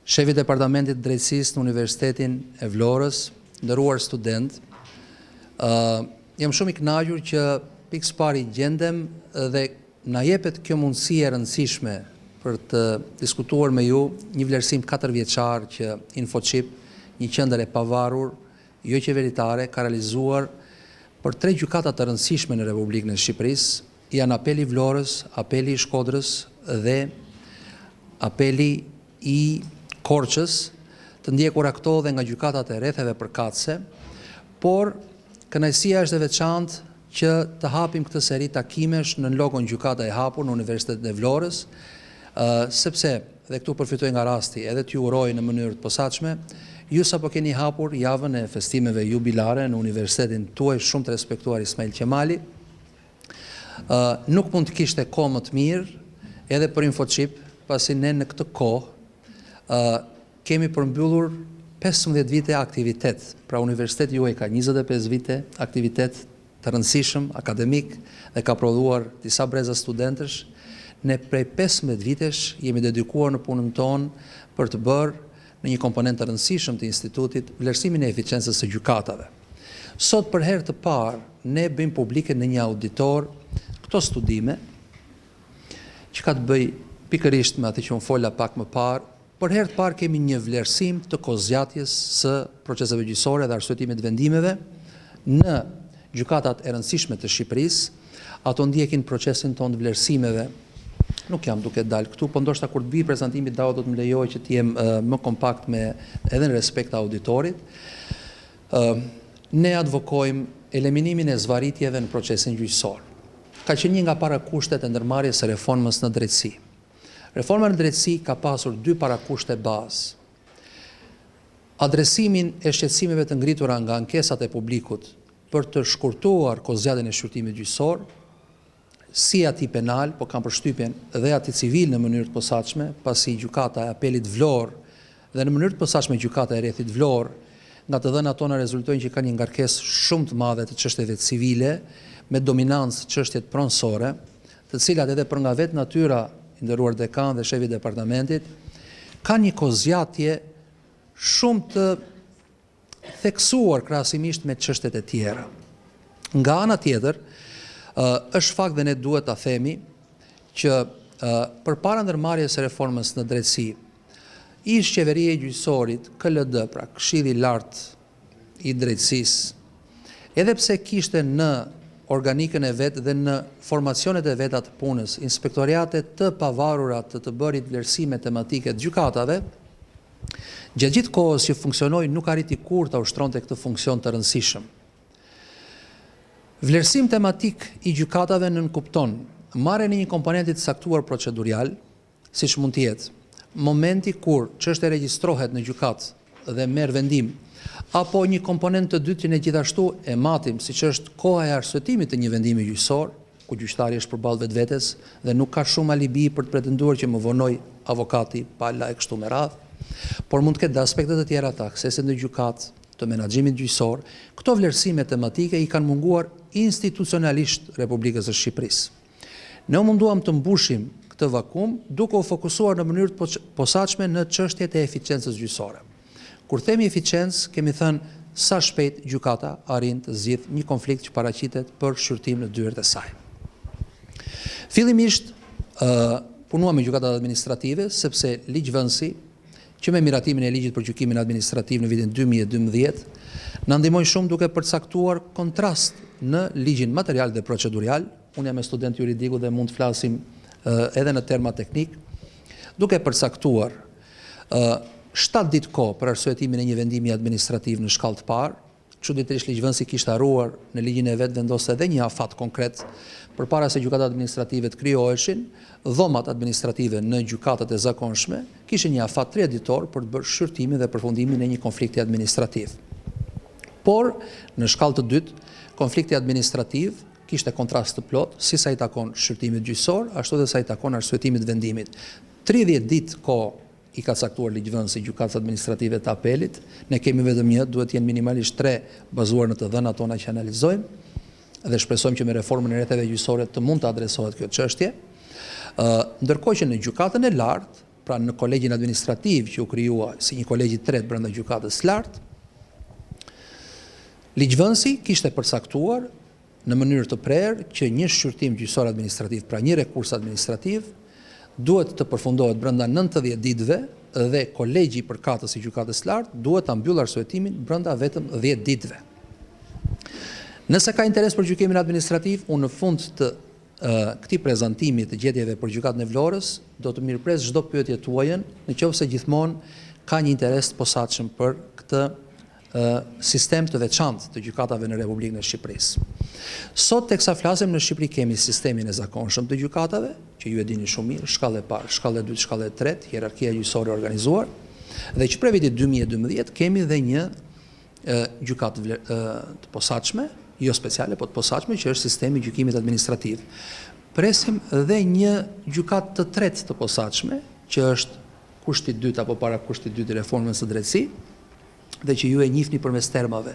shefi i Departamentit të Drejtësisë në Universitetin e Vlorës, nderuar student, jam shumë i kënaqur që pikës pari gjendem dhe na jepet kjo mundësi e rëndësishme për të diskutuar me ju një vlerësim 4 vjeçar që InfoChip, një qendër e pavarur, jo qeveritare, ka realizuar për 3 gjykata të rëndësishme në Republikën e Shqipërisë, janë apeli i Vlorës, apeli i Shkodrës dhe apeli i Korçës, të ndjekura këto dhe nga gjykatat e rretheve përkatëse, por kënaqësia është e veçantë që të hapim këtë seri takimesh në logon gjykata e hapur në Universitetin e Vlorës, sepse, dhe këtu përfitoj nga rasti, edhe t'ju uroj në mënyrë të posaçme, ju sapo keni hapur javën e festimeve jubilare në Universitetin tuaj shumë të respektuar Ismail Qemali, nuk mund të kishte kohë më të mirë edhe për InfoChip, pasi ne në këtë kohë kemi përmbyllur 15 vite aktivitet, pra Universiteti juaj ka 25 vite aktivitet të rëndësishëm, akademik, dhe ka prodhuar disa breza studentësh. Ne prej 15 vitesh jemi dedikuar në punën tonë për të bërë në një komponent të rëndësishëm të institutit vlerësimin e eficiencës së gjykatave. Sot për herë të parë ne bëjmë publike në një auditor këto studime që ka të bëj pikërisht me atë që unë fola pak më parë. Për herë të parë kemi një vlerësim të kozgjatjes së proceseve gjyqësore dhe arsyetimit vendimeve në gjykatat e rëndësishme të Shqipërisë. Ato ndjekin procesin tonë të vlerësimeve. Nuk jam duke dalë këtu, po ndoshta kur të bëj prezantimit do të më lejoj që të jem më kompakt me edhe në respekt të auditorit. Ne advokojmë eliminimin e zvaritjeve në procesin gjyqësor. Ka qenë një nga parakushtet e ndërmarrjes së reformës në drejtësi. Reforma në drejtësi ka pasur 2 parakushte bazë. Adresimin e shqetësimeve të ngritura nga ankesat e publikut për të shkurtuar kozgjatjen e shqyrtimit gjyqësor, si ati penal, po kam përshtypjen dhe ati civil në mënyrë të posaçme, pasi gjykata e apelit Vlorë dhe në mënyrë të posaçme gjykata e rrethit Vlorë, nga të dhënat tona rezultojnë që ka një ngarkesë shumë të madhe të çështjeve civile me dominancë çështjet pronësore, të cilat edhe për nga vetë natyra, nderuar dekan dhe shefi i departamentit, ka një kozgjatje shumë të theksuar krahasimisht me çështjet e tjera. Nga ana tjetër, është fakt dhe ne duhet ta themi që përpara ndërmarrjes së reformës në drejtësi, ish qeveria e gjyqësorit, KLD, pra Këshilli i Lartë i Drejtësisë, edhe pse kishte në organikën e vetë dhe në formacionet e veta të punës, inspektoriate të pavarura të bërit vlerësime tematike të gjykatave, gjatë gjithë kohës që funksionoi nuk arriti kurrë ta ushtronte këtë funksion të rëndësishëm. Vlerësim tematik i gjykatave nënkupton marrjen e një komponenti të saktuar procedurial, siç mund të jetë momenti kur çështja regjistrohet në gjykat dhe merr vendim, apo një komponent të dytë që ne gjithashtu e matim, siç është koha e arsyetimit të një vendimi gjyqësor, ku gjyqtari është përballë vetvetes dhe nuk ka shumë alibi për të pretenduar që më vonoi avokati pala e kështu me radhë, por mund të ketë dhe aspekte të tjera të aksesit në gjykat, të menaxhimit gjyqësor. Këto vlerësime tematike i kanë munguar institucionalisht Republikës së Shqipërisë. Ne u munduam të mbushim këtë vakum duke u fokusuar në mënyrë të posaçme në çështjet e eficiencës gjyqësore. Kur themi eficiencë, kemi thënë sa shpejt gjykata arrin të zgjidhë një konflikt që paraqitet për shqyrtim në dyert e saj. Fillimisht punuam me gjykatat administrative, sepse ligjvënësi, që me miratimin e ligjit për gjykimin administrativ në vitin 2012, na ndihmoi shumë duke përcaktuar kontrast në ligjin material dhe procedurial. Unë jam student juridiku dhe mund të flasim edhe në terma teknik, duke përcaktuar 7 ditë kohë për arsyetimin e një vendimi administrativ në shkallë të parë. Çuditërisht ligjvënësi kishte harruar në ligjin e vet vendosë edhe një afat konkret përpara se gjykatat administrative të krijoheshin, dhomat administrative në gjykatat e zakonshme kishin një afat 3 ditor për të bërë shqyrtimin dhe përfundimin e një konflikti administrativ. Por në shkallë të dytë, konflikti administrativ kishte kontrast të plot, si sa i takon shqyrtimit gjyqësor, ashtu dhe sa i takon arsyetimit vendimit. 30 ditë kohë i ka caktuar ligjvënësi gjykatës administrative të apelit. Ne kemi vetëm një, duhet jenë minimalisht 3 bazuar në të dhënat tona që analizojmë dhe shpresojmë që me reformën e rrethave gjyqësore të mund të adresohet kjo çështje. Ndërkohë që në gjykatën e lartë pra në kolegjin administrativ që u krijua si një kolegj i tretë brenda gjykatës së lartë, ligjvënësi kishte përcaktuar në mënyrë të prerë që një shqyrtim gjyqësor administrativ, pra një rekurs administrativ, duhet të përfundohet brenda 90 ditëve dhe kolegji i përkatës i gjykatës së lartë duhet ta mbyllë arsyetimin brenda vetëm 10 ditëve. Nëse ka interes për gjykimin administrativ, unë në fund të këtij prezantimi të gjetjeve për gjykatën e Vlorës, do të mirëpres çdo pyetje tuajën, nëse gjithmonë ka një interes të posaçëm për këtë sistem të veçantë të gjykatave në Republikën e Shqipërisë. Sot teksa flasim në Shqipëri kemi sistemin e zakonshëm të gjykatave, që ju e dini shumë mirë, shkallë e parë, shkallë e dytë, shkallë e tretë, hierarkia gjyqësore e organizuar, dhe që prej vitit 2012 kemi dhe një gjykatë të posaçme, jo speciale, po të posaçme, që është sistemi i gjykimit administrativ. Presim dhe një gjykatë të tretë të posaçme, që është kushti i dytë apo para kushtit të dytë i reformës së drejtësisë, dhe që ju e njihni përmes termave,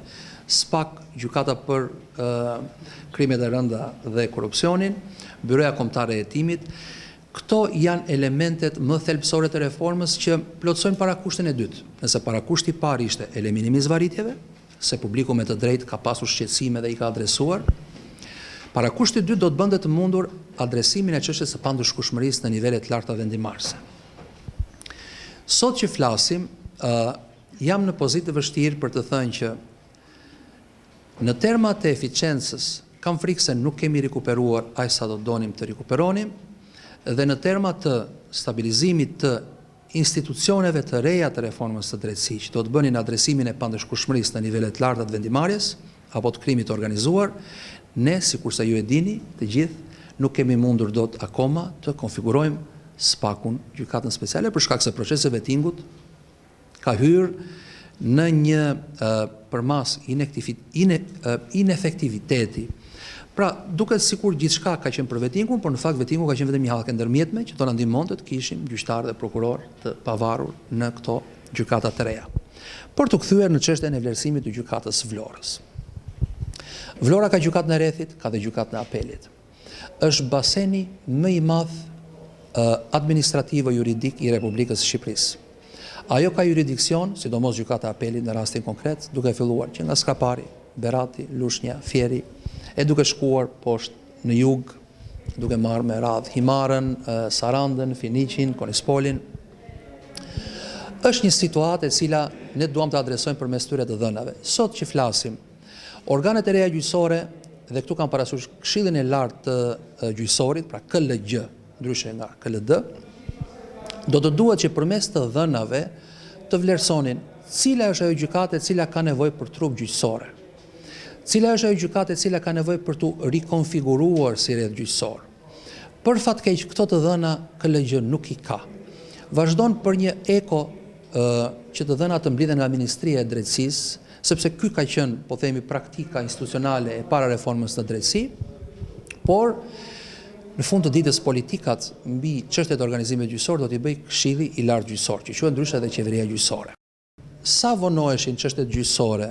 SPAK, gjykata për krimet e rënda dhe korrupsionin, Byroja Kombëtare e Hetimit. Këto janë elementet më thelbësore të reformës që plotësojnë parakushtin e dytë. Nëse parakushti i parë ishte eliminimi i zvarritjeve, se publiku me të drejtë ka pasur shqetësime dhe i ka adresuar, parakushti i dytë do të bënte të mundur adresimin e çështjes së pandëshkueshmërisë në nivele të larta vendimarrëse. Sot që flasim, jam në pozitë të vështirë për të thënë që në termat e eficiencës kam frikë se nuk kemi rikuperuar aq sa do donim të rikuperonim, dhe në termat të stabilizimit të institucioneve të reja të reformës së drejtësisë që do të bënin adresimin e pandëshkueshmërisë në nivele të larta të vendimarrjes apo të krimit të organizuar, ne, sikurse ju e dini, të gjithë, nuk kemi mundur dot akoma të konfigurojmë SPAK-un, gjykatën speciale, për shkak se procesi i vettingut ka hyrë në një përmas inefektiviteti. Pra, duket sikur gjithçka ka qenë për vettingun, por në fakt vettingu ka qenë vetëm një hallkë ndërmjetme që do na ndihmonte të kishim gjyqtarë dhe prokuror të pavarur në këto gjykata të reja. Por të kthyer në çështjen e vlerësimit të gjykatës së Vlorës. Vlora ka gjykatën e rrethit, ka dhe gjykatën e apelit. Është baseni më i madh administrativo-juridik i Republikës së Shqipërisë. Ajo ka jurisdiksion, sidomos gjykata e apelit në rastin konkret, duke filluar që nga Skapari, Berati, Lushnja, Fjeri, e duke shkuar poshtë në jug, duke marrë me radhë Himarën, Sarandën, Finiqin, Konispolin. Është një situatë e cila ne duam të adresojmë përmes këtyre të dhënave. Sot që flasim, organet e reja gjyqësore, dhe këtu kam parasysh Këshillin e Lartë të Gjyqësorit, pra KLG, ndryshe nga KLD, do të duhet që përmes të dhënave të vlerësonin cila është ajo gjykatë e cila ka nevojë për trup gjyqësore. Cila është ajo gjykatë e cila ka nevojë për tu rikonfiguruar si rreth gjyqësor. Për fatkeq këto të dhëna KLG nuk i ka. Vazhdon për një eko që të dhëna të mblidhen nga Ministria e Drejtësisë, sepse ky ka qenë, po themi, praktika institucionale e para reformës së drejtësisë, por në fund të ditës politikat mbi çështjet e organizimit gjyqësor do t'i bëj Këshilli i Lartë Gjyqësor, që quhet ndryshe edhe Qeveria Gjyqësore. Sa vonoheshin çështjet gjyqësore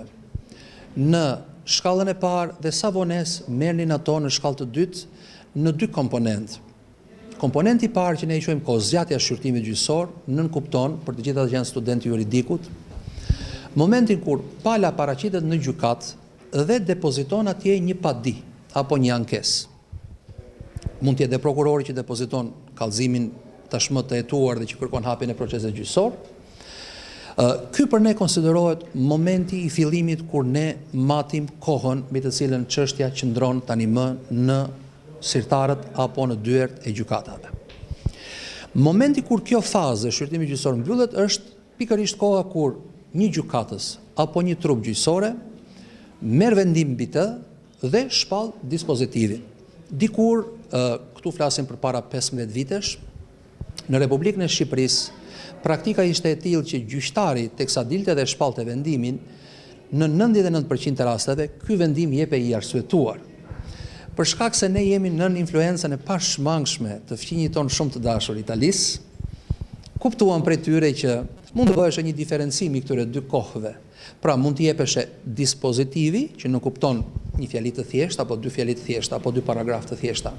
në shkallën e parë dhe sa vonesë merrnin ato në shkallë të dytë në dy komponentë. Komponenti i parë që ne i quajmë kozgjatja e shqyrtimit gjyqësor nënkupton për të gjithë ata që janë studentë juridikut, momentin kur pala paraqitet në gjykat dhe depoziton atje një padi apo një ankesë. Mund të jetë prokurori që depoziton kallëzimin tashmë të hetuar dhe që kërkon hapjen e procesit gjyqësor. Ky për ne konsiderohet momenti i fillimit kur ne matim kohën mbi të cilën çështja qëndron tani më në sirtarët apo në dyert e gjykatave. Momenti kur kjo fazë e shqyrtimit gjyqësor mbyllet është pikërisht koha kur një gjykatës apo një trup gjyqësore merr vendim mbi të dhe shpall dispozitivin. Dikur, këtu flasim për para 15 vitesh, në Republikën e Shqipërisë, praktika ishte e tillë që gjyqtari, teksa dilte dhe shpallte vendimin, në 99% të rasteve, ky vendim jepe i arsyetuar. Për shkak se ne jemi nën influencën e pashmangshme të fqinjit ton shumë të dashur italis, kuptuam prej tyre që mund të bëhesh një diferencim i këtyre dy kohëve. Pra mund të jepeshe dispozitivi, që nuk kupton një fjali të thjeshtë, apo dy fjali të thjeshta, apo dy paragraf të thjeshta.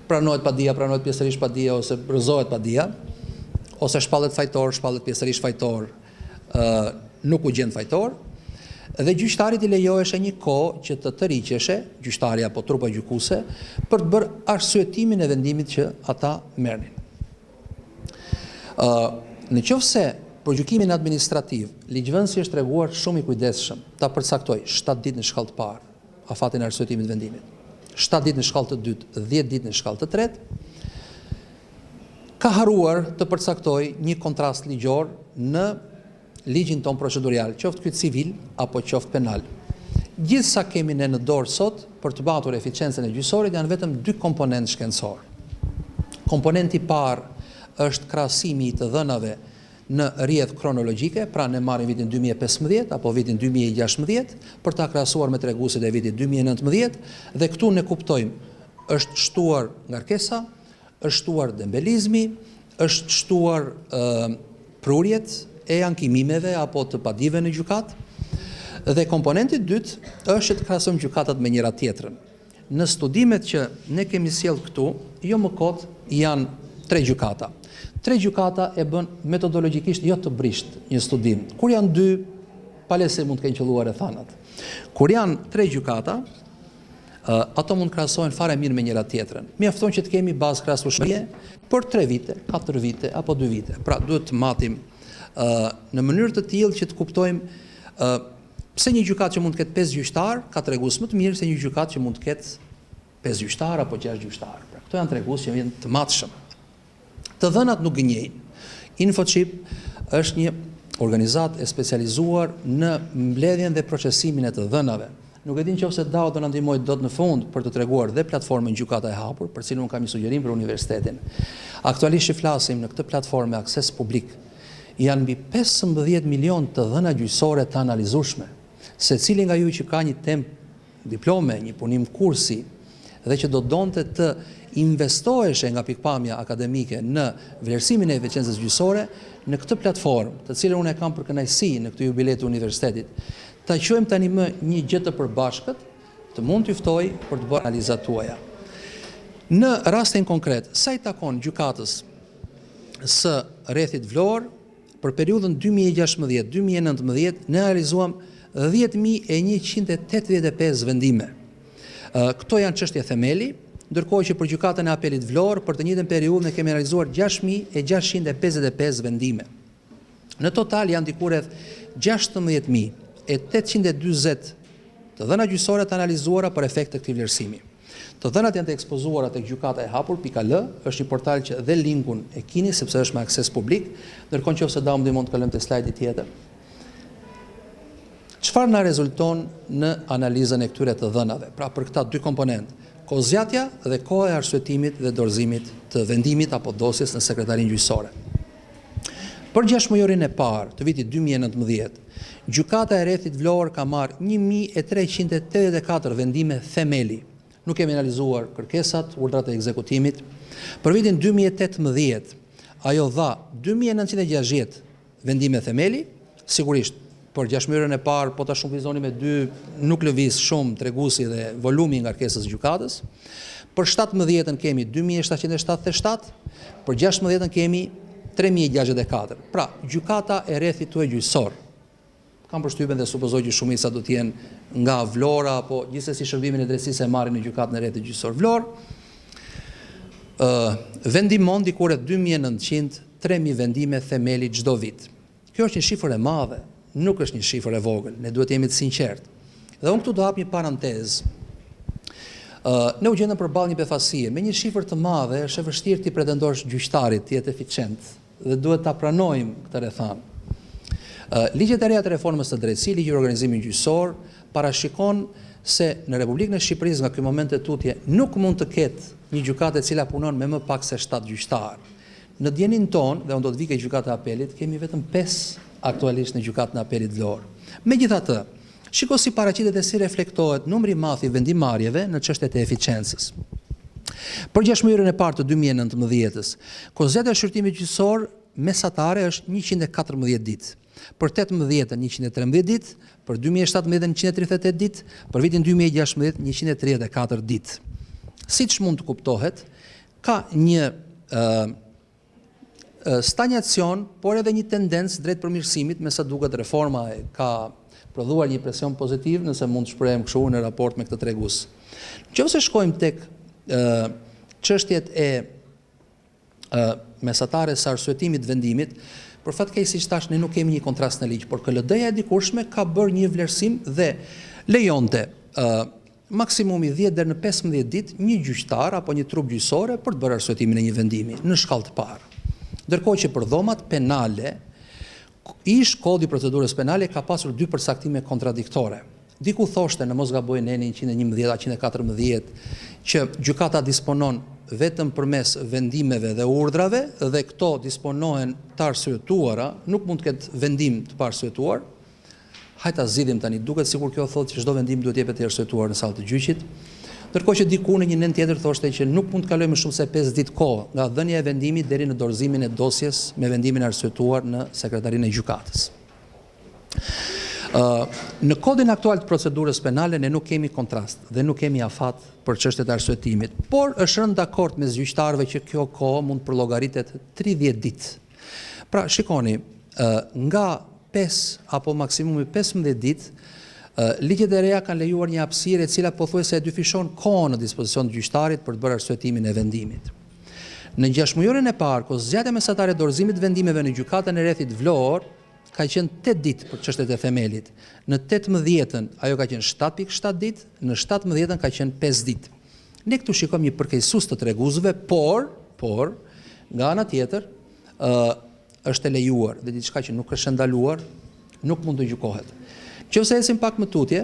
Pranohet padia, pranohet pjesërisht padia, ose rëzohet padia, ose shpallet fajtor, shpallet pjesërisht fajtor, nuk u gjend fajtor, dhe gjyqtarit I lejoheshe një kohë që të tërhiqeshe, gjyqtari apo trupa gjykuse, për të bërë arsyetimin e vendimit që ata merrnin. Në qoftë se për gjykimin administrativ, ligjvënësi është treguar shumë I kujdesshëm ta përcaktoj 7 ditë në shkallë të parë, afatin e arsyetimit të vendimit, 7 ditë në shkallë të dytë, 10 ditë në shkallë të tretë, ka haruar të përcaktoj një kontrast ligjor në ligjin ton procedurial, qoftë ky civil apo qoftë penal. Gjithsa kemi ne në dorë sot për të patur eficiencën e gjyqësorit janë vetëm 2 komponentë shkencor. Komponenti I parë është krahasimi I të dhënave në rrjedhë kronologjike, pra ne marrim vitin 2015 apo vitin 2016 për ta krahasuar me treguesit e vitit 2019 dhe këtu ne kuptojmë është shtuar ngarkesa, është shtuar dembelizmi, është shtuar prurjet e ankimimeve apo të padive në gjykat, dhe komponenti I dytë është të krahasojmë gjykatat me njëra tjetrën. Në studimet që ne kemi sjellë këtu, jo më kot janë 3 gjykata. 3 gjykata e bën metodologjikisht jo të brisht një studim. Kur janë 2, palese mund të kenë qelluar e thanat. Kur janë 3 gjykata, ato mund krahasohen fare mirë me njëra tjetrën. Mjafton që të kemi bazë krahasueshmërie për 3 vite, 4 vite apo 2 vite. Pra duhet të matim në mënyrë të tillë që të kuptojmë pse një gjykatë që mund të ketë 5 gjyqtar ka tregues më të mirë se një gjykatë që mund të ketë 5 gjyqtar apo 6 gjyqtar. Pra këto janë tregues që janë të matshëm. Të dhënat nuk gënjejnë. InfoChip është një organizatë e specializuar në mbledhjen dhe procesimin e të dhënave. Nuk e di nëse DAO do na ndihmojë dot në fund për të treguar dhe platformën Gjykata e Hapur, për cilën unë kam një sugjerim për universitetin. Aktualisht që flasim në këtë platformë me akses publik, janë mbi 15 milion të dhëna gjyqësore të analizueshme. Secili nga ju që ka një temp diplome, një punim kursi dhe që do donte të investoheshe nga pikpamja akademike në vlerësimin e eficiencës gjyqësore, në këtë platformë, të cilën unë e kam për kënaqësi në këtë jubilej të universitetit, ta quajmë tani më një gjë të përbashkët, të mund t'ju ftoj për të bërë analizat tuaja. Në rastin konkret, sa I takon gjykatës së rrethit Vlore, për periudhën 2016-2019 ne analizuam 10.185 vendime. Këto janë çështje themeli, ndërkohë që për gjykatën e apelit Vlore, për të njëjtën periudhë ne kemi analizuar 6.655 vendime. Në total janë diku rreth 16.840 të dhëna gjyqësore të analizuara për efekt të këtij vlerësimi. Të dhënat janë të ekspozuara tek gjykata e hapur.al, është një portal që dhe linkun e keni sepse është me akses publik, ndërkohë nëse do më mund të kalojmë te slajdi tjetër. Çfarë na rezulton në analizën e këtyre të dhënave? Pra për këta 2 komponentë, kohëzgjatja dhe koha e arsyetimit dhe dorëzimit të vendimit apo dosjes në sekretarinë gjyqësore. Për 6 mujorin e parë të vitit 2019, gjykata e rrethit Vlore ka marrë 1.384 vendime themeli. Nuk kemi analizuar kërkesat, urdhrat e ekzekutimit. Për vitin 2018, ajo dha 2.960 vendime themeli, sigurisht për 6 mujorin e parë, po ta shumëfizoni me 2, nuk lëviz shumë treguesi dhe volumi nga kërkesës gjykatës. Për 17-ën kemi 2.777, për 16-ën kemi 3.064. Pra, gjykata e rrethit tuaj gjyqësor. Kam përshtypjen dhe supozoj që shumica do të jenë nga Vlora apo gjithsesi shërbimin e drejtësisë e marrin në gjykatën e rrethit gjyqësor Vlore. Vendimon diku rreth 2.900-3.000 vendime themeli çdo vit. Kjo është një shifër e madhe, nuk është një shifër e vogël, ne duhet të jemi të sinqertë. Dhe unë këtu do hap një parantezë. Ne u gjendëm përballë një befasie, me një shifër të madhe është e vështirë ti pretendosh gjyqtarit të jetë eficient dhe duhet ta pranojmë këtë rrethanë. Ligjet e reja të reformës së drejtësisë, ligji I organizimit gjyqësor, parashikon se në Republikën e Shqipërisë nga ky moment e tutje nuk mund të ketë një gjykatë e cila punon me më pak se 7 gjyqtar. Në djenin ton, dhe unë do të vi ke gjykata e apelit, kemi vetëm 5 aktualisht në gjykatën e apelit Vlore. Megjithatë, shiko si paraqitet e si reflektohet numri I madh I vendimarrjeve në çështjet e eficiencës. Për 6 mujorin e parë të 2019-s, kohëzgjatja e shqyrtimit gjyqësor mesatare është 114 ditë. Për 18-ën 113 ditë, për 2017-ën 138 ditë, për vitin 2016 134 ditë. Siç mund të kuptohet, ka një stagnacion, por edhe një tendencë drejt përmirësimit, me sa duket reforma ka prodhuar një presion pozitiv, nëse mund të shprehem kështu në raport me këtë tregues. Nëse shkojmë tek çështjet e mesatare së arsyetimit vendimit, për fatkeqësi siç thash, ne nuk kemi një kontrast në ligj, por KLD-ja e dikurshme ka bërë një vlerësim dhe lejonte maksimumi 10 deri në 15 ditë një gjyqtar apo një trup gjyqësore për të bërë arsyetimin e një vendimi në shkallë të parë. Ndërkohë që për dhomat penale, ish kodi i procedurës penale ka pasur 2 përcaktime kontradiktore. Diku thoshte, në mos gaboj neni 111-114, që gjykata disponon vetëm përmes vendimeve dhe urdhrave dhe këto disponohen të arsyetuara, nuk mund të ketë vendim të pa arsyetuar. Hajta zgjidhim tani, duket sikur kjo thotë që çdo vendim duhet jepet i arsyetuar në sallë të gjyqit. Ndërkohë që diku në një nën tjetër thoshte që nuk mund të kalojë më shumë se 5 ditë kohë nga dhënia e vendimit deri në dorëzimin e dosjes me vendimin e arsyetuar në sekretarinë e gjykatës. Në kodin aktual të procedurës penale ne nuk kemi kontrast dhe nuk kemi afat për çështjet e arsyetimit, por është rënë dakord mes gjyqtarëve që kjo kohë mund të përllogaritet 30 ditë. Pra, shikoni, nga 5 apo maksimumi 15 ditë, ligjet e reja kanë lejuar një hapësirë e cila pothuajse e dyfishon kohën në dispozicion të gjyqtarit për të bërë arsyetimin e vendimit. Në 6 mujorin e parë, kur zgjatja mesatare e dorëzimit vendimeve në gjykatën e rrethit Vlore ka qenë 8 ditë për çështjet e themelit. Në 18-ën ajo ka qenë 7.7 ditë, në 17-ën ka qenë 5 ditë. Ne këtu shikojmë një përkeqësues të treguesve, por nga ana tjetër është e lejuar dhe diçka që nuk është ndaluar, nuk mund të gjykohet. Nëse ecim pak më tutje,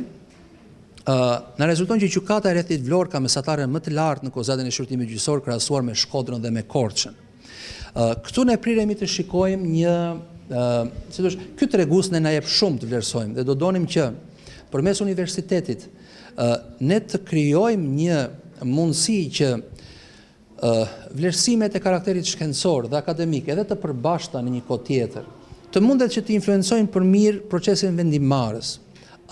na rezulton që gjykata e rrethit Vlore ka mesatare më të lartë në kozatën e shqyrtimit gjyqësor krahasuar me Shkodrën dhe me Korçën. Këtu ne priremi të shikojmë një, si thosh, ky tregues ne na jep shumë të vlerësojmë dhe do donim që përmes universitetit ne të krijojmë një mundësi që vlerësimet e karakterit shkencor dhe akademik edhe të përbashkëta në një kohë tjetër të mundet që të influencojnë për mirë procesin vendimmarrës.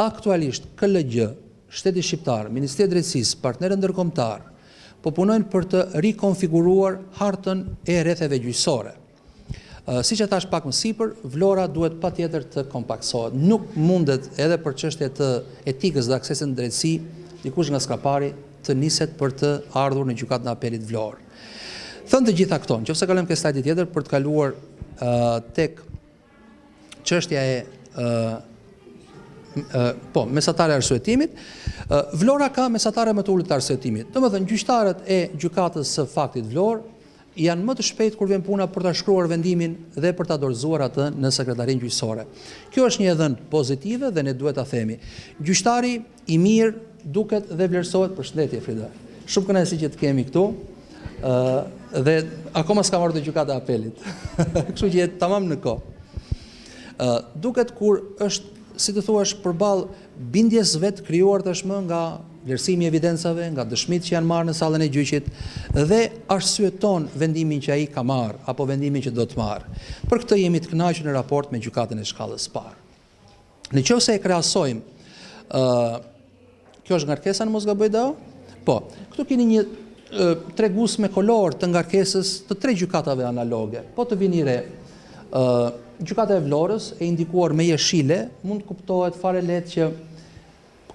Aktualisht KLG, Shteti Shqiptar, Ministria e Drejtësisë, partnerët ndërkombëtar po punojnë për të rikonfiguruar hartën e rretheve gjyqësore. Siç e thash pak më sipër, Vlora duhet patjetër të kompaktsohet. Nuk mundet edhe për çështje të etikës dhe aksesit në drejtësi dikush nga Skapari të niset për të ardhur në gjykatën e apelit Vlorë. Thënë të gjitha këto, nëse kalojmë ke slajdi tjetër për të kaluar tek çështja e mesatare e arsyetimit, Vlora ka mesatare më të ulët të arsyetimit. Domethënë gjyqtarët e gjykatës së faktit Vlorë janë më të shpejtë kur vjen puna për ta shkruar vendimin dhe për ta dorëzuar atë në sekretarinë gjyqësore. Kjo është një dhënë pozitive dhe ne duhet ta themi. Gjyqtari i mirë duket dhe vlerësohet. Përshëndetje Frida. Shumë kënaqësi që të kemi këtu. Dhe akoma s'kam ardhur te gjykata e apelit. Kështu që jetë tamam në kohë. Duket kur është, si të thuash, përballë bindjes vet krijuar tashmë nga vlerësimi i evidencave, nga dëshmitë që janë marrë në sallën e gjyqit dhe arsyeton vendimin që ai ka marrë apo vendimin që do të marrë. Për këtë jemi të kënaqur në raport me gjykatën e shkallës së parë. Nëse e krahasojmë, kjo është ngarkesa në mos gaboj dao? Po, këtu keni një tregues me kolor të ngarkesës të 3 gjykatave analoge. Po të vini re, gjykata e Vlorës e indikuar me jeshile mund të kuptohet fare lehtë që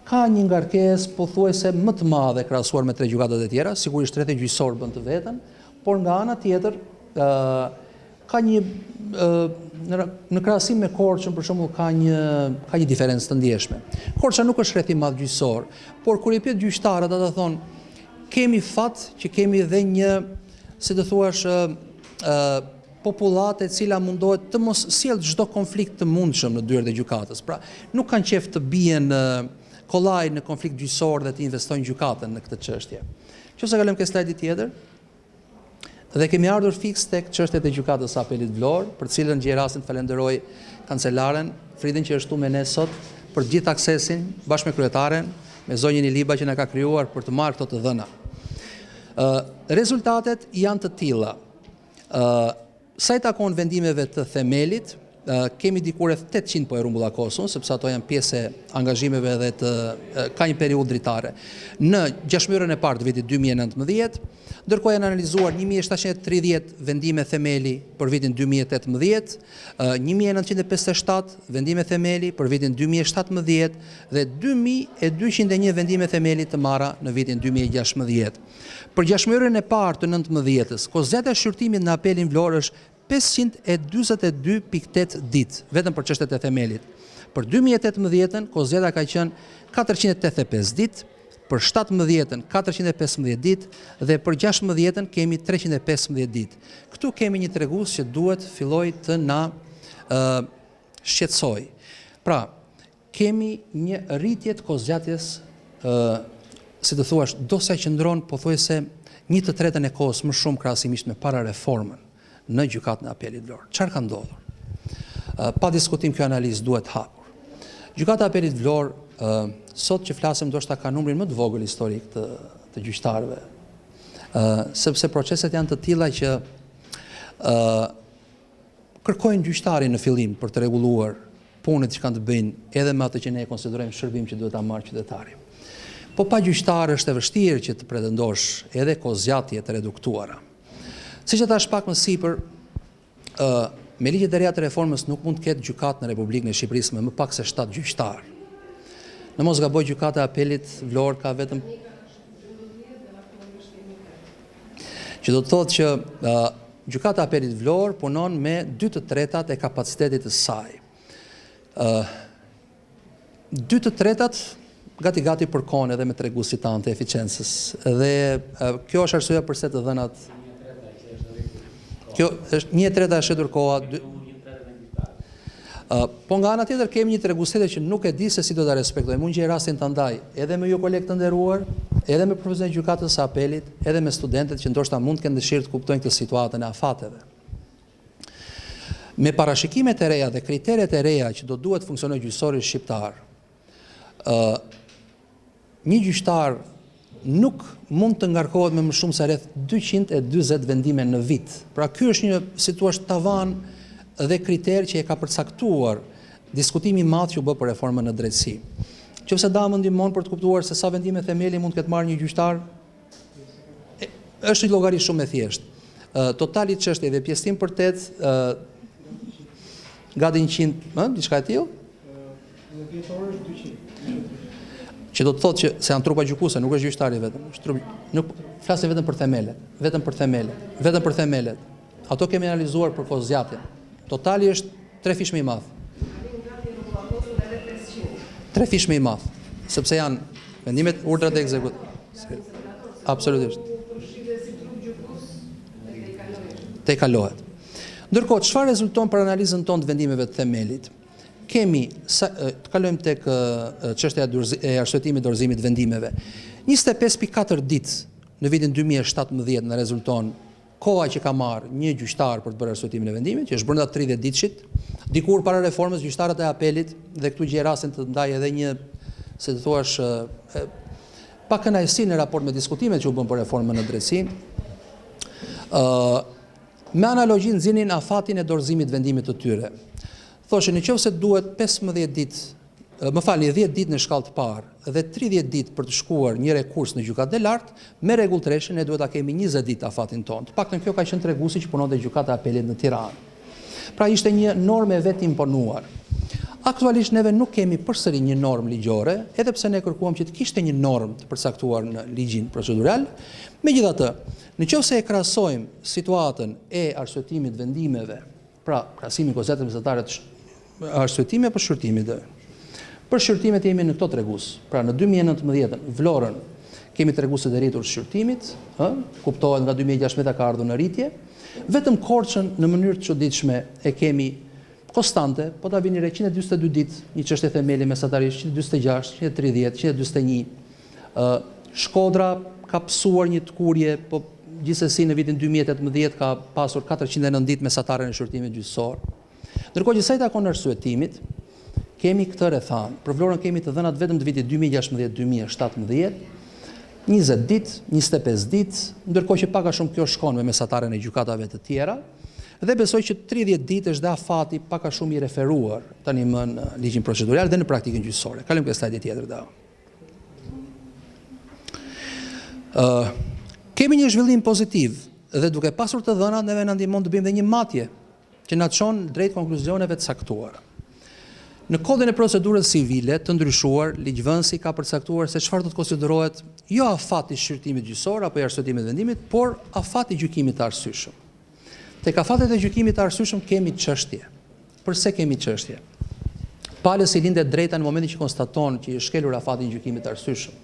ka një ngarkesë pothuajse më të madhe krahasuar me 3 gjykatat e tjera, sigurisht rrethi gjyqësor bën të vetën, por nga ana tjetër ka një në krahasim me Korçën për shembull ka një diferencë të ndjeshme. Korça nuk është rreth i madh gjyqësor, por kur i pyet gjyqtarët ata thonë kemi fat që kemi dhe një, si të thuash, popullate e cila mundohet të mos sjellë çdo konflikt të mundshëm në dyert e gjykatës. Pra, nuk kanë qejf të bien kollaj në konflikt gjyqësor dhe të investojnë gjykatën në këtë çështje. Nëse kalojmë ke slajdi tjetër, dhe kemi ardhur fiks tek çështjet e gjykatës së apelit Vlorë, për cilën gjej rastin të falenderoj kancelaren Fridin që është këtu me ne sot për të gjithë aksesin bashkë me kryetaren, me zonjën Iliba që na ka krijuar për të marrë këto të dhëna. Rezultatet janë të tilla. Sa i takon vendimeve të themelit, kemi dikur rreth 800 po e rumbulla kosun, sepse ato janë pjesë e angazhimeve dhe ka një periudhë dritare. Në gjashmërën e parë të vitit 2019, ndërkohë janë analizuar 1730 vendime themeli për vitin 2018, 1957 vendime themeli për vitin 2017 dhe 2201 vendime themeli të marra në vitin 2016. Për gjashmërën e parë të 19-s, kozjata e shqyrtimit në apelin Vlore është 542.8 ditë, vetëm për çështjet e themelit. Për 2018-ën, kozjata ka qenë 485 ditë, për 17-ën 415 ditë dhe për 16-ën kemi 315 ditë. Këtu kemi një tregues që duhet filloj të na shqetësoj. Pra, kemi një rritje të kozjatjes, si të thuash, do sa qëndron pothuajse 1/3 e kohës më shumë krahasimisht me para reformën në gjykatën e apelit Vlore. Çfarë ka ndodhur? Pa diskutim kjo analizë duhet hapur. Gjykata e apelit Vlore sot që flasim ndoshta ka numrin më të vogël historik të gjyqtarëve, sepse proceset janë të tilla që kërkojnë gjyqtarin në fillim për të rregulluar punët që kanë të bëjnë edhe me atë që ne e konsiderojmë shërbim që duhet ta marrë qytetari. Po pa gjyqtar është e vështirë që të pretendosh edhe kozjatje të reduktuara. Siç e thash pak më sipër, me ligjet e reja të reformës nuk mund të ketë gjykatë në Republikën e Shqipërisë me më pak se 7 gjyqtarë. Në mos gaboj, gjykata e apelit Vlore ka vetëm, që do të thotë që gjykata e apelit Vlore punon me 2/3 e kapacitetit të saj. 2/3 gati përkon edhe me treguesit tanë të eficiencës. Dhe kjo është arsyeja pse të dhënat. Kjo është 1/3 e shetur koha. Po nga ana tjetër kemi një tregues tjetër që nuk e di se si do ta respektoj. Mund gjej rastin ta ndaj edhe me ju kolegë të nderuar, edhe me profesorët e gjykatës së apelit, edhe me studentët që ndoshta mund të kenë dëshirë të kuptojnë këtë situatën e afateve. Me parashikimet e reja dhe kriteret e reja që do duhet funksionojë gjyqësori shqiptar, një gjyqtar nuk mund të ngarkohet me më shumë se rreth 240 vendime në vit. Pra ky është një, si thua, tavan dhe kriter që e ka përcaktuar diskutimi i madh që u bë për reformën në drejtësi. Nëse da më ndihmon për të kuptuar se sa vendime themeli mund të ketë marrë një gjyqtar, është një llogari shumë e thjeshtë. Totali çështje dhe pjesëtim për 8 gati 100, diçka e tillë? Në vjetor është 200. Që do të thotë që se janë trupa gjykuese, nuk është gjyqtari vetëm. Nuk flasim vetëm për themelet, vetëm për themelet. Ato kemi analizuar për kozjatjen. Totali është 3 fish më i madh. 3 fish më i madh, sepse janë vendimet, urdhrat e ekzekutimit. Absolutisht. Te kalohet. Ndërkohë, çfarë rezulton për analizën tonë të vendimeve të themelit? Kemi, të kalojmë tek çështja e arsyetimit dorëzimit vendimeve. 25.4 ditë në vitin 2017 në rezulton koha që ka marrë një gjyqtar për të bërë arsyetimin e vendimit, që është brenda 30 ditëshit. Dikur para reformës, gjyqtarët e apelit, dhe këtu gjej rastin të ndaj edhe një, se të thuash, pa kënaqësi në raport me diskutimet që u bën për reformën në drejtësi, me analogji nxinin afatin e dorëzimit vendimit të tyre. Thoshin, nëse duhet 15 ditë, 10 ditë në shkallë të parë dhe 30 ditë për të shkuar një rekurs në gjykatën e lartë, me rregull treshin ne duhet ta kemi 20 ditë afatin tonë. Të paktën kjo ka qenë treguesi që punonte gjykata e apelit në Tiranë. Pra ishte një normë e vetë imponuar. Aktualisht neve nuk kemi përsëri një normë ligjore, edhe pse ne kërkuam që të kishte një normë të përcaktuar në ligjin procedural. Megjithatë, nëse e krahasojmë situatën e arsyetimit vendimeve, pra krahasimi kozjatës mesatare të arsyetimit apo shqyrtimit. Për shqyrtimet jemi në këto tregues. Pra në 2019 Vlorën kemi treguesit e rritur shqyrtimit, kuptohet nga 2016 ka ardhur në rritje. Vetëm Korçën në mënyrë të çuditshme e kemi konstante, po ta vini 142 ditë, një çështje themeli mesatarisht 146, 130, 141. Shkodra ka pësuar një tkurje, po gjithsesi në vitin 2018 ka pasur 409 ditë mesatare në shqyrtimin gjyqësor. Ndërkohë që sa i takon arsyetimit, kemi këtë rrethan. Për Vlorën kemi të dhënat vetëm të vitit 2016-2017, 20 ditë, 25 ditë, ndërkohë që pak a shumë kjo shkon me mesataren e gjykatave të tjera. Dhe besoj që 30 ditë është dhe afati pak a shumë i referuar tani më në ligjin procedural dhe në praktikën gjyqësore. Kalojmë ke slajdi tjetër da. Kemi një zhvillim pozitiv dhe duke pasur të dhënat neve na ndihmon të bëjmë dhe një matje që na çon drejt konkluzioneve të caktuara. Në kodin e procedurës civile të ndryshuar, ligjvënësi ka përcaktuar se çfarë do të konsiderohet jo afati i shqyrtimit gjyqësor apo i arsyetimit vendimit, por afati i gjykimit të arsyeshëm. Tek afatet e gjykimit të arsyeshëm kemi çështje. Përse kemi çështje? Palës i lindet drejta në momentin që konstaton që i është shkelur afati i gjykimit të arsyeshëm,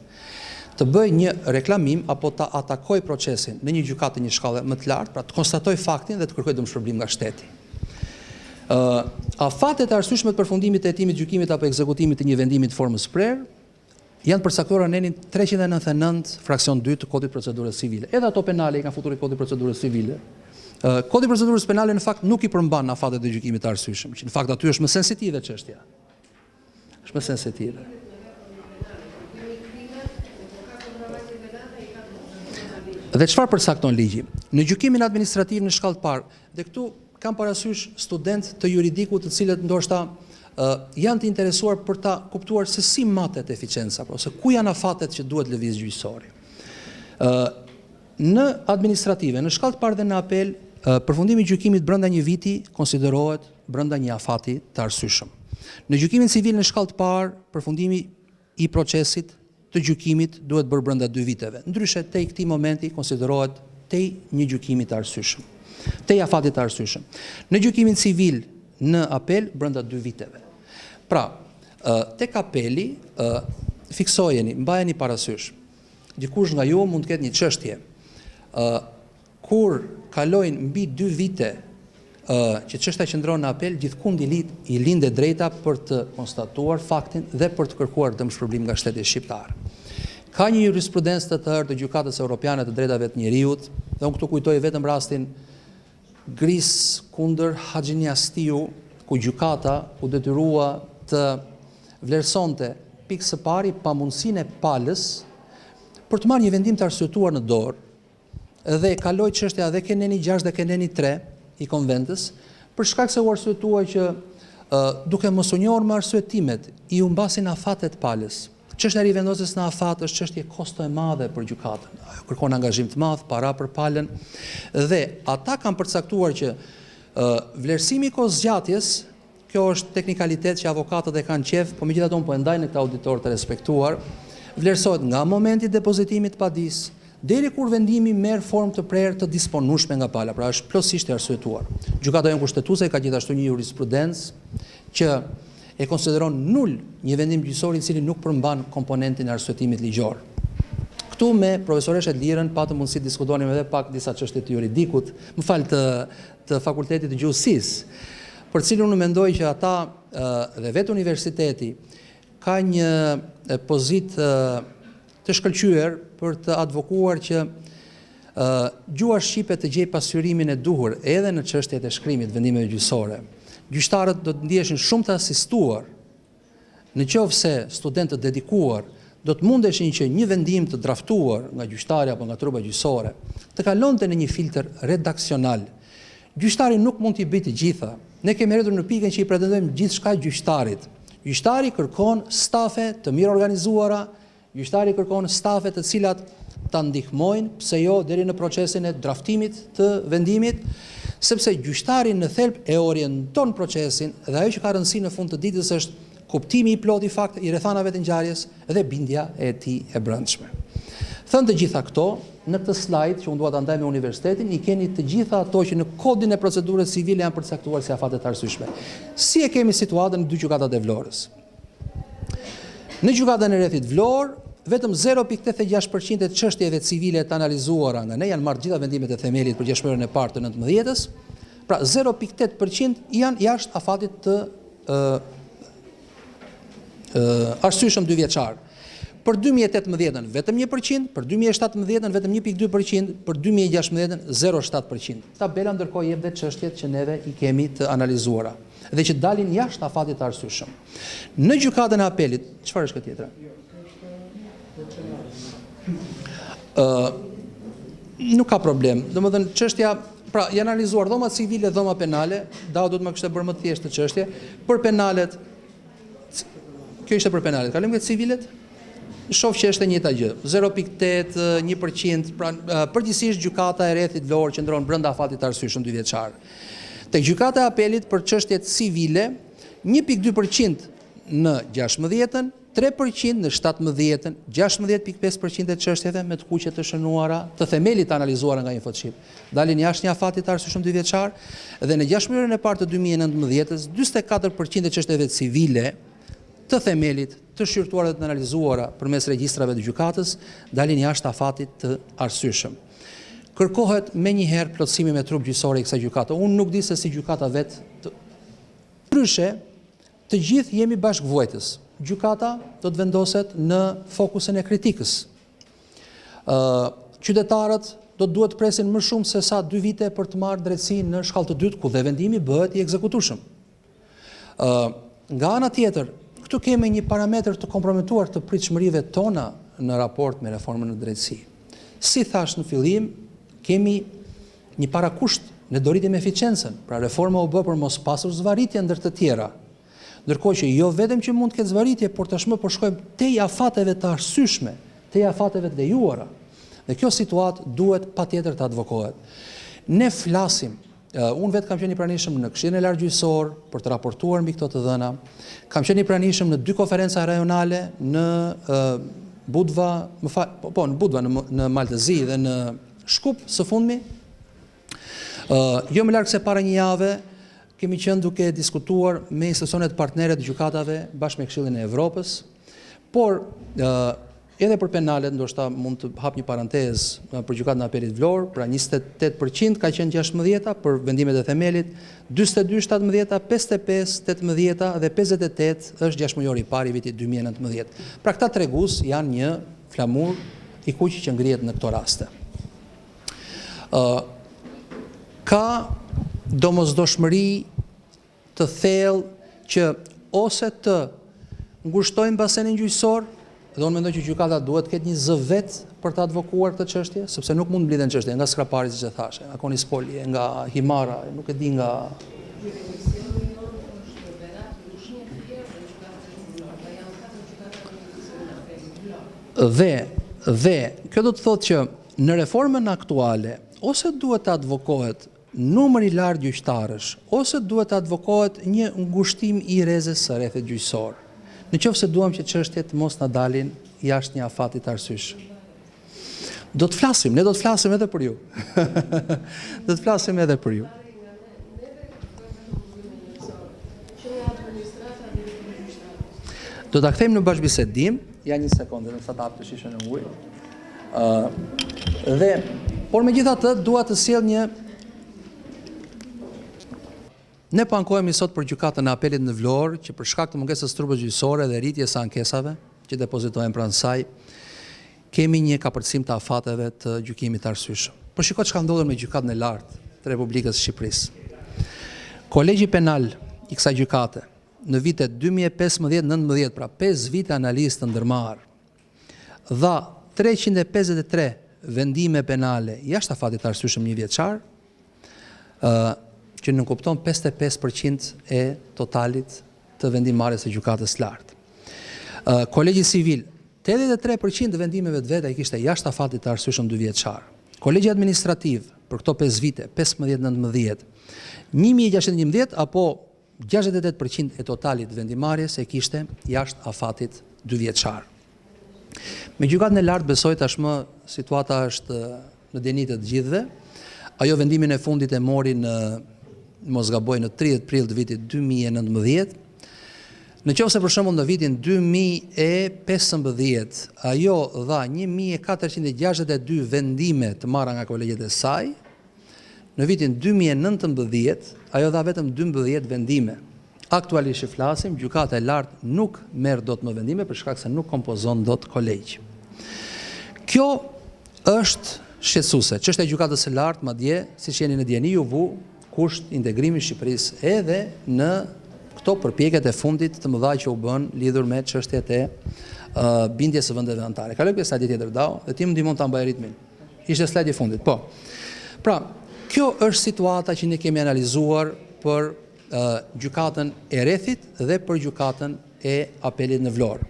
të bëj një reklamim apo të atakoj procesin në një gjykatë një shkallë më të lartë, pra të konstatoj faktin dhe të kërkoj dëmshpërblim nga shteti. Afatet e arsyeshme të përfundimit të hetimit gjykimit apo ekzekutimit të një vendimi të formës prerë janë përcaktuar në nenin 399 fraksion 2 të kodit procedurës civile. Edhe ato penale i kanë futur i kodit procedurës civile. Kodi i procedurës penale në fakt nuk i përmban afatet e gjykimit të arsyeshëm, që në fakt aty është më sensitive çështja. Është më sensitive. Dhe çfarë përcakton ligji? Në gjykimin administrativ në shkallë të parë, dhe këtu kam parasysh student të juridikut të cilët ndoshta janë të interesuar për ta kuptuar se si matet eficienca, ose ku janë afatet që duhet lëviz gjyqësori. Në administrative, në shkallë të parë dhe në apel, përfundimi i gjykimit brenda një viti konsiderohet brenda një afati të arsyeshëm. Në gjykimin civil në shkallë të parë, përfundimi i procesit të gjykimit duhet bërë brenda 2 viteve. Ndryshe tej këtij momenti konsiderohet tej një gjykimi të arsyeshëm. Tej afatit të arsyeshëm. Në gjykimin civil në apel brenda 2 viteve. Pra, tek apeli fiksojeni, mbajeni parasysh. Dikush nga ju mund të ketë një çështje kur kalojnë mbi 2 vite që çështja qëndron në apel, gjithkund i lindet drejta për të konstatuar faktin dhe për të kërkuar dëmshpërblim nga shteti shqiptar. Ka një jurisprudencë të tërë të gjykatës europiane të drejtave të njerëzit, dhe unë këtu kujtoj vetëm rastin Gris kundër Haxhiniastiu, ku gjykata u detyrua të vlerësonte pikë së pari pamundësinë e palës për të marrë një vendim të arsyetuar në dorë, dhe kaloi çështja dhe keneni 6 dhe keneni 3 i konventës, për shkak se u arsyetua që duke mos u njohur me arsyetimet, i humbasin afatet palës. Çështja e rivendosjes në afat është çështje kosto e madhe për gjykatën. Ajo kërkon angazhim të madh, para për palën, dhe ata kanë përcaktuar që vlerësimi i kohëzgjatjes, kjo është teknikalitet që avokatët e kanë qef, po megjithatë unë po e ndaj në këta auditor të respektuar, vlerësohet nga momenti i depozitimit padis deri kur vendimi merr formë të prerë të disponueshme nga pala, pra është plotësisht e arsyetuar. Gjykata jonë kushtetuese ka gjithashtu një jurisprudencë që e konsideron nul një vendim gjyqësor i cili nuk përmban komponentin e arsyetimit ligjor. Këtu me profesoreshet Lirën patëm mundësi të diskutonim edhe pak disa çështje të juridikut, të fakultetit të gjuhësisë, për cilën unë mendoj që ata dhe vetë universiteti ka një pozitë të shkëlqyer për të advokuar që gjuha shqipe të gjej pasqyrimin e duhur edhe në çështjet e shkrimit vendimeve gjyqësore. Gjyqtarët do të ndiheshin shumë të asistuar, në qoftë se studentët dedikuar do të mundeshin që një vendim të draftuar nga gjyqtari apo nga trupa gjyqësore të kalonte në një filtr redaksional. Gjyqtari nuk mund t'i bëjë të gjitha. Ne kemi arritur në pikën që i pretendojmë gjithçka gjyqtarit. Gjyqtari kërkon stafe të mirë organizuara, gjyqtari kërkon stafe të cilat ta ndihmojnë, pse jo, deri në procesin e draftimit të vendimit, sepse gjyqtari në thelb e orienton procesin dhe ajo që ka rëndësi në fund të ditës është kuptimi i plotë i fakt i rrethanave të ngjarjes dhe bindja e tij e brendshme. Thënë të gjitha këto, në këtë slajd që unë dua ta ndaj me universitetin, i keni të gjitha ato që në kodin e procedurës civile janë përcaktuar si afate të arsyeshme. Si e kemi situatën në 2 gjykatat e Vlorës? Në gjykatën e rrethit Vlorë, vetëm 0.86% e çështjeve civile të analizuara nga ne janë marrë gjitha vendimet e themelit për gjashmërën e parë të 19-s, pra 0.8% janë jashtë afatit të arsyeshëm 2 vjeçar. Për 2018-ën vetëm 1%, për 2017-ën vetëm 1.2%, për 2016-ën 0.7%. Tabela ndërkohë jep dhe çështjet që neve i kemi të analizuara dhe që dalin jashtë afatit të arsyeshëm. Në gjykatën e apelit, çfarë është këtë tjetra? Nuk ka problem. Domethënë çështja Pra, janë analizuar dhoma civile, dhoma penale, do të më kishte bërë më thjeshtë të çështje, për penalet. Kjo ishte për penalet. Kalojmë te civilet. Shoh që është e njëjta gjë. 0.8, 1%, pra përgjithsisht gjykata e rrethit Vlore qëndron brenda afatit të arsyeshëm 2 vjeçar. Tek gjykata e apelit për çështjet civile, 1.2% në 16-ën, 3% në 17-ën, 16.5% e çështjeve me të kuqe të shënuara, të themelit të analizuara nga Infotship, dalin jashtë një afati të arsyeshëm 2 vjeçar, dhe në 6 muajin e parë të 2019-s, 44% e çështjeve civile të themelit, të shqyrtuara dhe të analizuara përmes regjistrave të gjykatës, dalin jashtë afatit të arsyeshëm. Kërkohet menjëherë plotësimi me trup gjyqësor i kësaj gjykate. Unë nuk di se si gjykata vetë. Ndryshe, të gjithë jemi bashkëvuajtës. Gjykata do të vendoset në fokusin e kritikës. Qytetarët do të duhet të presin më shumë se sa 2 vite për të marrë drejtësinë në shkallë të dytë, ku dhe vendimi bëhet i ekzekutueshëm. Nga ana tjetër, këtu kemi një parametër të kompromituar të pritshmërive tona në raport me reformën në drejtësi. Si thash në fillim, kemi një parakusht në doritim eficiencën, pra reforma u bë për mos pasur zvarritje ndër të tjera. Ndërkohë që jo vetëm që mund të ketë zvarritje, por tashmë po shkojmë tej afateve të arsyeshme, tej afateve të lejuara. Dhe kjo situatë duhet patjetër të advokohet. Ne flasim, unë vetë kam qenë i pranishëm në Këshillin e Lartë Gjyqësor për të raportuar mbi këto të dhëna. Kam qenë i pranishëm në 2 konferenca rajonale në Budva, në Budva, në Maltëzi dhe në Shkup së fundmi. Jo më larg se para një jave kemi qenë duke diskutuar me institucionet partnere të gjykatave bashkë me Këshillin e Evropës, por edhe për penalet, ndoshta mund të hap një parantezë për gjykatën e apelit Vlore, pra 28% ka qenë 16 për vendimet e themelit, 42 17, 55 18 dhe 58 është 6 mujor i parë i vitit 2019. Pra këta tregues janë një flamur i kuq që ngrihet në këto raste. Ka domosdoshmëri të thellë që ose të ngushtojmë basenin gjyqësor, dhe unë mendoj që gjykata duhet të ketë një zë vet për të advokuar këtë çështje, sepse nuk mund mblidhen çështje nga skrapari, siç e thashë, nga Konispoli, nga Himara, nuk e di nga dhe kjo do të thotë që në reformën aktuale ose duhet të advokohet numër i lartë gjyqtarësh, ose duhet të advokohet një ngushtim i rrezës së rrethit gjyqësor. Nëse duam që çështjet mos na dalin jashtë një afati të arsyeshëm. Do të flasim, ne do të flasim edhe për ju. Do të flasim edhe për ju. Do ta kthejmë në bashkëbisedim, ja një sekondë, sa ta hap të shishën e ujit. Por megjithatë dua të sjell një. Ne po ankohemi sot për gjykatën e apelit në Vlorë, që për shkak të mungesës trupëve gjyqësore dhe rritjes së ankesave që depozitohen pranë saj, kemi një kapërcim të afateve të gjykimit të arsyeshëm. Por shikoj çka ndodhur me gjykatën e lartë të Republikës së Shqipërisë. Kolegji penal i kësaj gjykate në vitet 2015-19, pra 5 vite analizë të ndërmarrë, dha 353 vendime penale jashtë afatit të arsyeshëm 1 vjeçar, që nënkupton 55% e totalit të vendimarrjes së gjykatës lartë. Kolegji civil, 83% të vendimeve të veta i kishte jashtë afatit të arsyeshëm 2 vjeçar. Kolegji administrativ për këto 5 vite, 15-19, 1611 apo 68% e totalit vendimarrjes e kishte jashtë afatit 2 vjeçar. Me gjykatën e lartë besoj tashmë situata është në djeni të gjithëve. Ajo vendimin e fundit e mori në mos gaboj në 30 prill të vitit 2019. Nëse për shembull në vitin 2015 ajo dha 1462 vendime të marra nga kolegjet e saj, në vitin 2019 ajo dha vetëm 12 vendime. Aktualisht që flasim, gjykata e lartë nuk merr dot më vendime për shkak se nuk kompozon dot kolegj. Kjo është shqetësuese. Çështja e gjykatës së lartë, madje, siç jeni në dieni ju vu kusht integrimi i Shqipërisë edhe në këto përpjekjet e fundit të mëdha që u bën lidhur me çështjet e bindjes së vendeve anëtare. Kaloj pjesë slajdi tjetër dao, dhe ti më ndihmon ta mbaj ritmin. Ishte slajdi i fundit, po. Pra, Kjo është situata që ne kemi analizuar për gjykatën e Rrethit dhe për gjykatën e Apelit në Vlorë.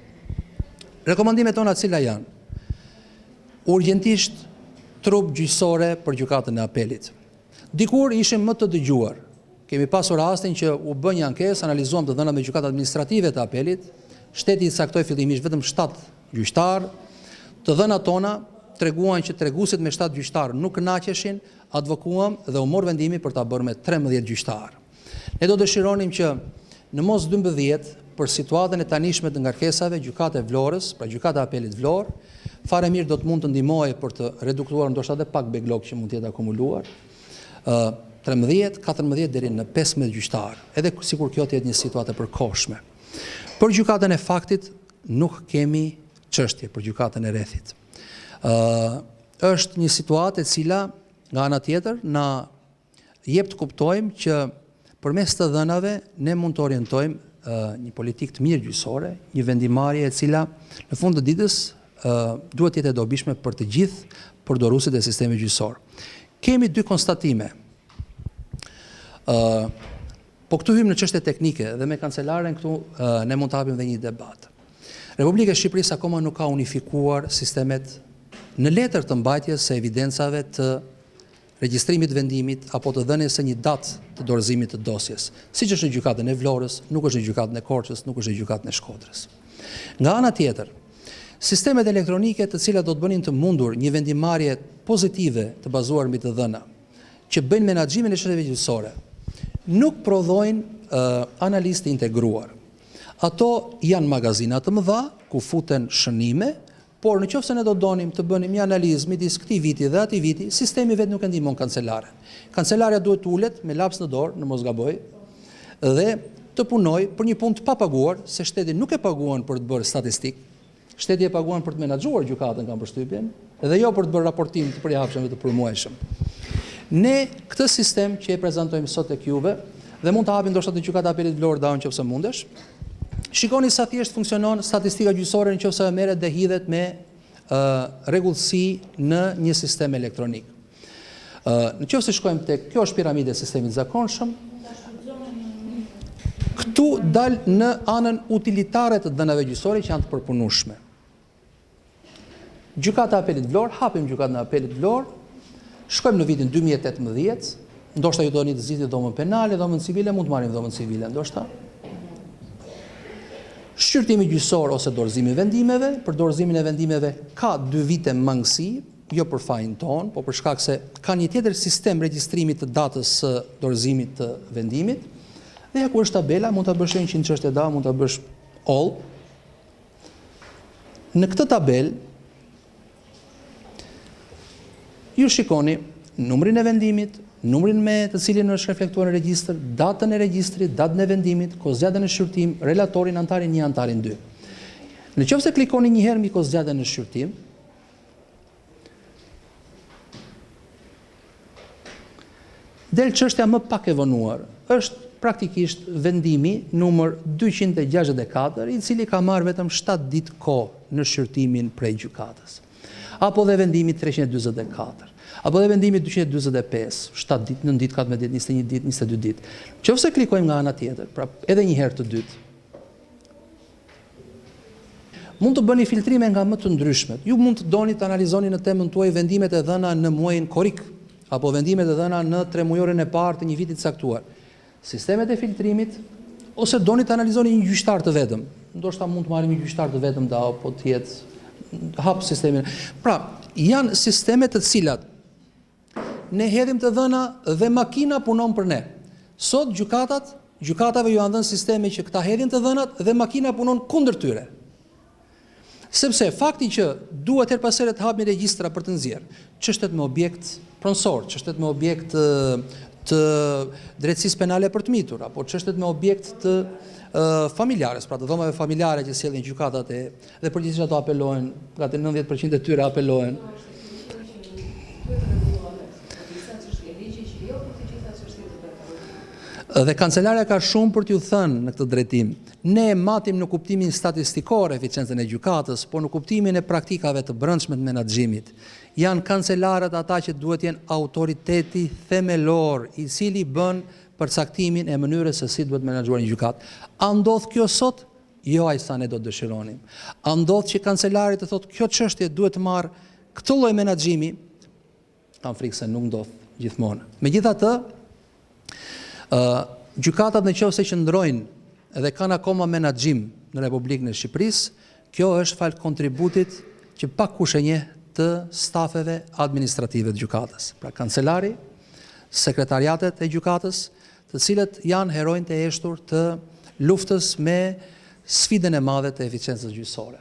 Rekomandimet tona cila janë? Urgjentisht trup gjyqësore për gjykatën e Apelit. Dikur ishim më të dëgjuar. Kemi pasur rastin që u bë një ankesë, analizuam të dhënat me gjykatat administrative të Apelit. Shteti i caktoi fillimisht vetëm 7 gjyqtar. Të dhënat tona treguan që treguesit me 7 gjyqtar nuk kënaqeshin, advokuam dhe u mor vendimi për ta bërë me 13 gjyqtar. Ne do dëshironim që në mos 12 për situatën e tanishme të ngarkesave, gjykata e Vlorës, pra gjykata e Apelit Vlorë, fare mirë do të mund të ndihmojë për të reduktuar ndoshta edhe pak backlog që mund të jetë akumuluar. 13, 14 deri në 15 gjyqtar, edhe sikur kjo të jetë një situatë e përkohshme. Për gjykatën e faktit nuk kemi çështje për gjykatën e Rrethit. Është një situatë e cila nga ana tjetër na jep të kuptojmë që përmes të dhënave ne mund të orientojmë një politikë të mirë gjyqësore, një vendimarrje e cila në fund të ditës duhet të jetë e dobishme për të gjithë përdoruesit e sistemit gjyqësor. Kemi 2 konstatime. Po këtu hym në çështje teknike dhe me kancelaren këtu ne mund të hapim dhe një debat. Republika e Shqipërisë akoma nuk ka unifikuar sistemet në letër të mbajtjes së evidencave të regjistrimit vendimit apo të dhënies së një datë të dorëzimit të dosjes, siç është në gjykatën e Vlorës, nuk është në gjykatën e Korçës, nuk është në gjykatën e Shkodrës. Nga ana tjetër, sistemet elektronike të cilat do të bënin të mundur një vendimarrje pozitive të bazuar mbi të dhëna, që bëjnë menaxhimin e çështjeve gjyqësore, nuk prodhojnë analistë integruar. Ato janë magazina të mëdha ku futen shënime, por në qoftë se ne do donim të bënim një analizë midis këtij viti dhe atij viti, sistemi vetë nuk e ndihmon kancelaren. Kancelaria duhet të ulet me laps në dorë, në mos gaboj, dhe të punojë për një punë të papaguar, se shteti nuk e paguan për të bërë statistik, shteti e paguan për të menaxhuar gjykatën, kam përshtypjen, dhe jo për të bërë raportim të përjapshëm dhe të përmuajshëm. Ne këtë sistem që e prezantojmë sot tek juve dhe mund të hapim ndoshta te gjykata e Apelit Vlorë dao nëse mundesh. Shikoni sa thjesht funksionon statistika gjyqësore nëse merret dhe hidhet me rregullsi në një sistem elektronik. Nëse shkojmë tek kjo është piramide e sistemit zakonshëm, këtu dal në anën utilitare të dhënave gjyqësore që janë të përpunueshme. Gjykata e Apelit Vlorë, hapim gjykatën e Apelit Vlorë, shkojmë në vitin 2018, ndoshta ju doni të zgjidhni dhomën penale, dhomën civile, mund të marrim dhomën civile, ndoshta. Shqyrtimi gjyqësor ose dorëzimi i vendimeve, për dorëzimin e vendimeve ka 2 vite mangësi, jo për fajin ton, po për shkak se ka një tjetër sistem regjistrimi të datës së dorëzimit të vendimit. Dhe ja ku është tabela, mund ta bësh 100 çështje da, mund ta bësh all. Në këtë tabel ju shikoni numrin e vendimit, numrin me të cilin është reflektuar në regjistër, datën e regjistrit, datën e vendimit, kozgjatën e shqyrtim, relatorin, antarin 1, antarin 2. Nëse klikoni një herë mbi kozgjatën e shqyrtim, del çështja më pak e vonuar. Është praktikisht vendimi numër 264, i cili ka marrë vetëm 7 ditë kohë në shqyrtimin prej gjykatës. Apo dhe vendimi 344. Apo dhe vendimi 245, 7 ditë, 9 ditë, 14 ditë, 21 ditë, 22 ditë. Nëse klikojmë nga ana tjetër, pra edhe një herë të dytë, mund të bëni filtrime nga më të ndryshmet. Ju mund të doni të analizoni në temën tuaj vendimet e dhëna në muajin korrik, apo vendimet e dhëna në 3 mujorin e parë të një viti të caktuar. Sistemet e filtrimit, ose doni të analizoni një gjyqtar të vetëm. Ndoshta mund të marrim një gjyqtar të vetëm da, apo të jetë hap sistemin. Pra, janë sisteme të cilat ne hedhim të dhëna dhe makina punon për ne. Sot gjykatave ju janë dhënë sisteme që këta hedhin të dhënat dhe makina punon kundër tyre. Sepse fakti që duhet her pas here të hapim regjistra për të nxjerrë çështet me objekt pronësor, çështet me objekt të drejtësisë penale për të mitur, apo çështet me objekt të familjares, pra të dhomave familjare që sjellin gjykatat dhe përgjithsisht ato apelohen, gati 90% e tyre apelohen. Dhe kancelarja ka shumë për t'ju thënë në këtë drejtim. Ne matim në kuptimin statistikor eficiencën e gjykatës, por në kuptimin e praktikave të brendshme të menaxhimit. Janë kancelarët ata që duhet jenë autoriteti themelor, i cili bën përcaktimin e mënyrës se si duhet menaxhuar një gjykatë. A ndodh kjo sot? Jo aq sa ne do të dëshironim. A ndodh që kancelari të thotë kjo çështje duhet të marr këtë lloj menaxhimi? Kam frikë se nuk ndodh gjithmonë. Megjithatë, gjykatat nëse qëndrojnë dhe kanë akoma menaxhim në Republikën e Shqipërisë, kjo është fal kontributit që pakush e njeh të stafeve administrative të gjykatës. Pra kancelari, sekretariatet e gjykatës, të cilët janë heronjtë e eshtur të luftës me sfidën e madhe të eficiencës gjyqësore.